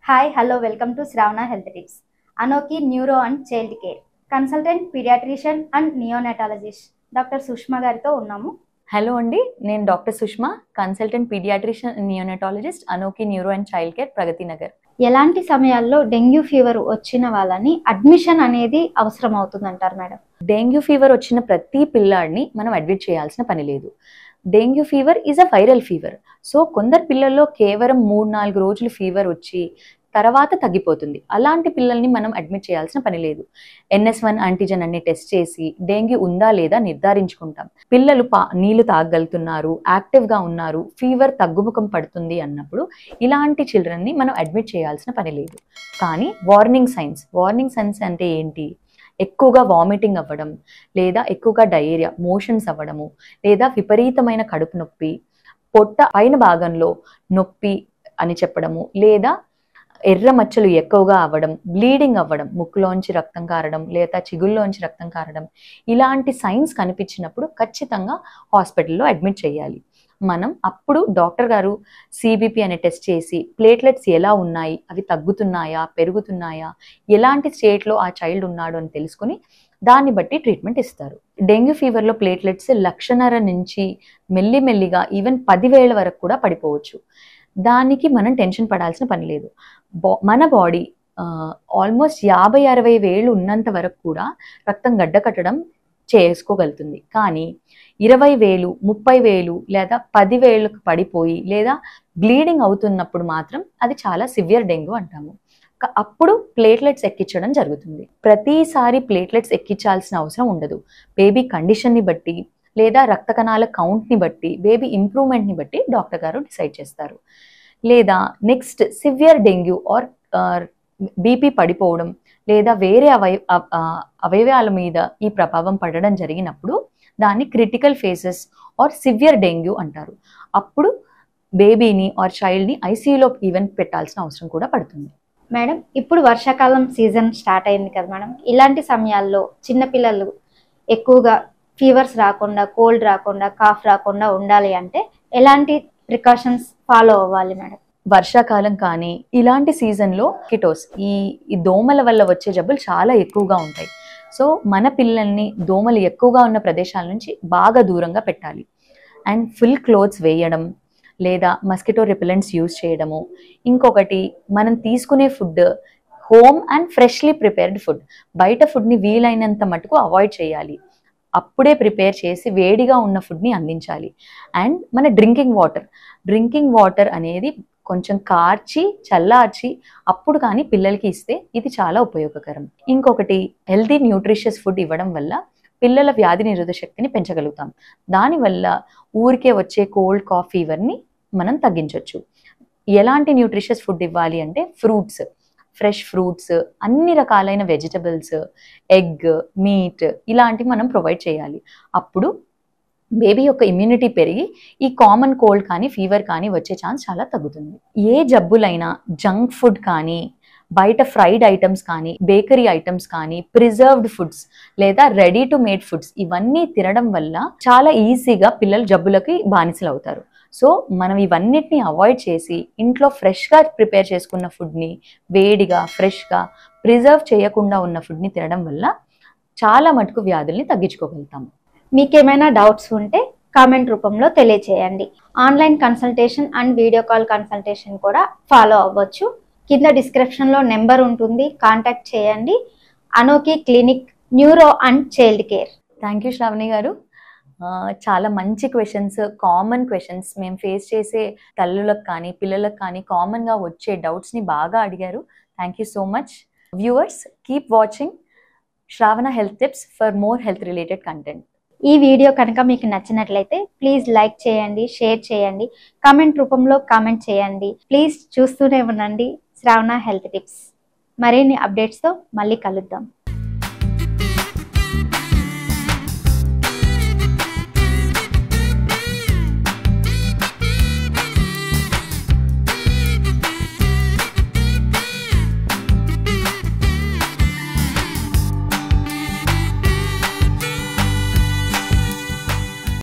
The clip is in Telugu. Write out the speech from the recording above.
Hi, hello, welcome to Shravana Health Tips. Anoki Neuro and Child Care, Consultant Pediatrician and Neonatologist, Dr. Sushma గారితో ఉన్నాము. హలో అండి, నేను doctor Sushma, consultant paediatrician neonatologist, Anoki neuro and child care, Pragathi Nagar. ఎలాంటి సమయాల్లో డెంగ్యూ ఫీవర్ వచ్చిన వాళ్ళని అడ్మిషన్ అనేది అవసరం అవుతుందంటారు మేడం? డెంగ్యూ ఫీవర్ వచ్చిన ప్రతి పిల్లాడిని మనం అడ్మిట్ చేయాల్సిన పని లేదు. Dengue fever is a viral fever. So కొందరు పిల్లల్లో కేవలం 3-4 రోజులు ఫీవర్ వచ్చి తర్వాత తగ్గిపోతుంది. అలాంటి పిల్లల్ని మనం అడ్మిట్ చేయాల్సిన పని లేదు. NS1 యాంటీజెన్ అన్ని టెస్ట్ చేసి డెంగ్యూ ఉందా లేదా నిర్ధారించుకుంటాం. పిల్లలు నీళ్లు తాగలుగుతున్నారు, యాక్టివ్గా ఉన్నారు, ఫీవర్ తగ్గుముఖం పడుతుంది అన్నప్పుడు ఇలాంటి చిల్డ్రన్ని మనం అడ్మిట్ చేయాల్సిన పని లేదు. కానీ వార్నింగ్ సైన్స్ అంటే ఏంటి? ఎక్కువగా వామిటింగ్ అవ్వడం, లేదా ఎక్కువగా డయేరియా, మోషన్స్ అవ్వడము, లేదా విపరీతమైన కడుపు నొప్పి, పొట్ట పైన భాగంలో నొప్పి అని చెప్పడము, లేదా ఎర్ర మచ్చలు ఎక్కువగా అవ్వడం, బ్లీడింగ్ అవ్వడం, ముక్కులోంచి రక్తం కారడం, లేదా చిగుల్లోంచి రక్తం కారడం, ఇలాంటి సైన్స్ కనిపించినప్పుడు ఖచ్చితంగా హాస్పిటల్లో అడ్మిట్ చేయాలి. మనం అప్పుడు డాక్టర్ గారు CBP అనే టెస్ట్ చేసి ప్లేట్లెట్స్ ఎలా ఉన్నాయి, అవి తగ్గుతున్నాయా, పెరుగుతున్నాయా, ఎలాంటి స్టేట్లో ఆ చైల్డ్ ఉన్నాడు అని తెలుసుకుని దాన్ని బట్టి ట్రీట్మెంట్ ఇస్తారు. డెంగ్యూ ఫీవర్లో ప్లేట్లెట్స్ 1.5 నుంచి మెల్లిమెల్లిగా ఈవెన్ 10,000 వరకు కూడా పడిపోవచ్చు. దానికి మనం టెన్షన్ పడాల్సిన పని లేదు. మన బాడీ ఆల్మోస్ట్ 50-60 వేలు ఉన్నంత వరకు కూడా రక్తం గడ్డ కట్టడం చేసుకోగలుగుతుంది. కానీ 20,000, 30,000 లేదా 10,000కు పడిపోయి లేదా బ్లీడింగ్ అవుతున్నప్పుడు మాత్రం అది చాలా సివియర్ డెంగ్యూ అంటాము. అప్పుడు ప్లేట్లెట్స్ ఎక్కించడం జరుగుతుంది. ప్రతిసారి ప్లేట్లెట్స్ ఎక్కించాల్సిన అవసరం ఉండదు. బేబీ కండిషన్ని బట్టి లేదా రక్త కణాల కౌంట్ని బట్టి, బేబీ ఇంప్రూవ్మెంట్ని బట్టి డాక్టర్ గారు డిసైడ్ చేస్తారు. లేదా next severe dengue or BP పడిపోవడం, లేదా వేరే అవయవాల మీద ఈ ప్రభావం పడడం జరిగినప్పుడు దాన్ని critical phases or severe dengue అంటారు. అప్పుడు బేబీని ఆర్ చైల్డ్ని ICUలో ఈవెన్ పెట్టాల్సిన అవసరం కూడా పడుతుంది. మేడం, ఇప్పుడు వర్షాకాలం సీజన్ స్టార్ట్ అయింది కదా మేడం, ఇలాంటి సమయాల్లో చిన్నపిల్లలు ఎక్కువగా ఫీవర్స్ రాకుండా, కోల్డ్ రాకుండా, కాఫ్ రాకుండా ఉండాలి అంటే ఎలాంటి ప్రికాషన్స్ ఫాలో అవ్వాలి మేడం? వర్షాకాలం కానీ ఇలాంటి సీజన్లో కిటోస్, ఈ దోమల వల్ల వచ్చే జబ్బులు చాలా ఎక్కువగా ఉంటాయి. సో మన పిల్లల్ని దోమలు ఎక్కువగా ఉన్న ప్రదేశాల నుంచి బాగా దూరంగా పెట్టాలి. అండ్ ఫుల్ క్లోత్స్ వేయడం, లేదా మస్కిటో రిపెలెంట్స్ యూజ్ చేయడము. ఇంకొకటి, మనం తీసుకునే food home and freshly prepared food. బయట ఫుడ్ని వీలైనంత మటుకు అవాయిడ్ చేయాలి. అప్పుడే ప్రిపేర్ చేసి వేడిగా ఉన్న ఫుడ్ని అందించాలి. అండ్ మన డ్రింకింగ్ వాటర్ అనేది కొంచెం కార్చి చల్లార్చి అప్పుడు కానీ పిల్లలకి ఇస్తే ఇది చాలా ఉపయోగకరం. ఇంకొకటి, హెల్తీ న్యూట్రిషియస్ ఫుడ్ ఇవ్వడం వల్ల పిల్లల వ్యాధి నిరోధక శక్తిని పెంచగలుగుతాం. దానివల్ల ఊరికే వచ్చే కోల్డ్, కాఫ్, ఫీవర్ని మనం తగ్గించవచ్చు. ఎలాంటి న్యూట్రిషియస్ ఫుడ్ ఇవ్వాలి అంటే ఫ్రూట్స్, ఫ్రెష్ ఫ్రూట్స్, అన్ని రకాలైన వెజిటబుల్స్, ఎగ్, మీట్ ఇలాంటివి మనం ప్రొవైడ్ చేయాలి. అప్పుడు బేబీ యొక్క ఇమ్యూనిటీ పెరిగి ఈ కామన్ కోల్డ్ కానీ ఫీవర్ కానీ వచ్చే ఛాన్స్ చాలా తగ్గుతుంది. ఏ జబ్బులైనా జంక్ ఫుడ్ కానీ, బయట ఫ్రైడ్ ఐటమ్స్ కానీ, బేకరీ ఐటమ్స్ కానీ, ప్రిజర్వ్డ్ ఫుడ్స్ లేదా రెడీ టు మేడ్ ఫుడ్స్ ఇవన్నీ తినడం వల్ల చాలా ఈజీగా పిల్లలు జబ్బులకి బానిసలు అవుతారు. సో మనం ఇవన్నిటిని అవాయిడ్ చేసి ఇంట్లో ఫ్రెష్గా ప్రిపేర్ చేసుకున్న ఫుడ్ని, వేడిగా ఫ్రెష్గా ప్రిజర్వ్ చేయకుండా ఉన్న ఫుడ్ని తినడం వల్ల చాలా మటుకు వ్యాధుల్ని తగ్గించుకోగలుగుతాము. మీకేమైనా డౌట్స్ ఉంటే కామెంట్ రూపంలో తెలియచేయండి. Online consultation and video call consultation కూడా ఫాలో అవ్వచ్చు. కింద డిస్క్రిప్షన్లో నెంబర్ ఉంటుంది, కాంటాక్ట్ చేయండి. Anoki clinic, neuro and child care. Thank you Sravani garu. చాలా మంచి క్వశ్చన్స్, కామన్ క్వశ్చన్స్, మేము ఫేస్ చేసే తల్లులకు కానీ పిల్లలకు కానీ కామన్గా వచ్చే డౌట్స్ని బాగా అడిగారు. Thank you so much. Viewers, keep watching Shravana health tips for more health related content. ఈ వీడియో కనుక మీకు నచ్చినట్లయితే ప్లీజ్ లైక్ చేయండి, షేర్ చేయండి, కామెంట్ రూపంలో కామెంట్ చేయండి. ప్లీజ్ చూస్తూనే ఉండండి శ్రావణ హెల్త్ టిప్స్. మరిన్ని అప్డేట్స్తో మళ్ళీ కలుద్దాం.